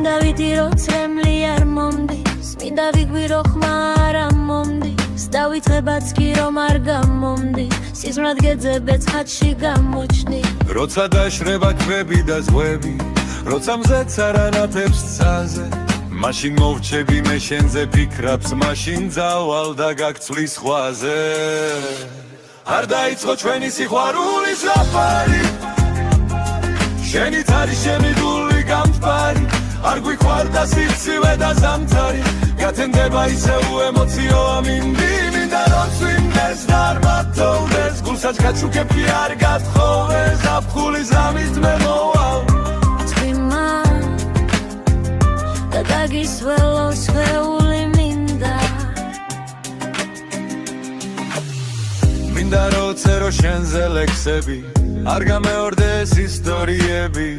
მინდა ვიტიროთ რემლი არ მომდის მინდა ვიგვირო ხმა არა მომდის დავითღებაც კი რომ არ გამომდის სიზმრად გეძებეც ხატში გამოჩნი როცა დაშრება ქვები და ზღვები როცა მზეც არანათებს ცაზე მაშინ მოვჩები მე შენზე ფიქრებს მაშინ ძალვალ და გაგცვლის ხვაზე არ დაიწყო ჩვენი სიყვარული ზაფარი შენით არის ჩემი გული გამწვარი არ გვიყვარდა სიცივე და ზამთარი გათენდება ისევ ემოციო ამინდი მინდა რომ წვიმდეს და არ მათოვდეს გულსაც გაჩუქებki არ გათხოვე ზაფხული ზამით მე მოვალ წვიმა და დაგისველო სხეული მინდა მინდა რომ წერო შენზე ლექსები არ გამეორდეს ისტორიები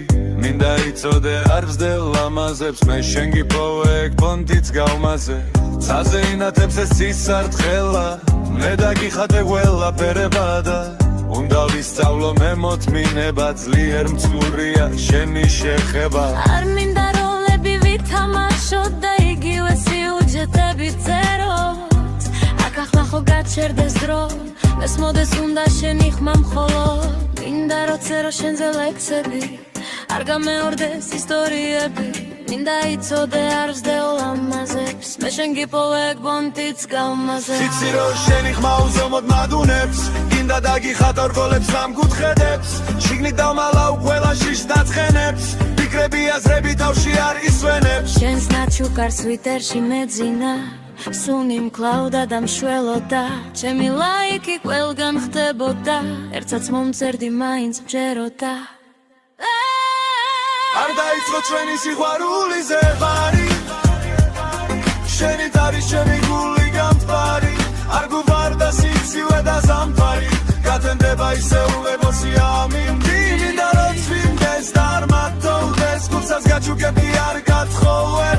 მინდა იცოდე არ ვსდელ ლამაზებს მე შენ გიპოვებ პონტიც გავმაზე ცაზე ინათებს ეს სისარტყელა მე დაგიხატე ყველაფერება და უნდა ვისწავლო მე მოთმინება ძლიერ მცურია შენი შეხება არ მინდა როლები ვითამაშოთ და იგივე სიუჯეტები წეროთ აქ ახლა ხო გაჩერდეს დრო მესმოდეს უნდა შენი ხმა მხოლოდ მინდა რომ წერო შენზე ლექსები არ გამეორდეს ისტორიები მინდა იცოდე არ ვსდელ ლამაზებს მე შენ გიპოვებ პონტიც გავმაზე იცი რომ შენი ხმა უზომოდ მადუნებს გინდა დაგიხატო რგოლებს სამკუთხედებს შიგნით დავმალავ ყველა შიშს დაცხენებს ფიქრები აზრები თავში არ ისვენებს შენს ნაჩუქარს ვიტერში მეძინა სუნი მკლავდა და მშველოდა ჩემი ლაიკი ყველგან ხდებოდა ერთსაც მომწერდი მაინც მჯეროდა არ დაიწყო ჩვენი სიყვარული ზეღარი შენით არის ჩემი გული გამწვარი არ გვიყვარდა სიცივე და ზამთარი გათენდება ისევ ემოცია ამინდი მინდა რომ წვიმდეს და არ მათოვდეს გულსაც გაჩუქებki არ გათხოვე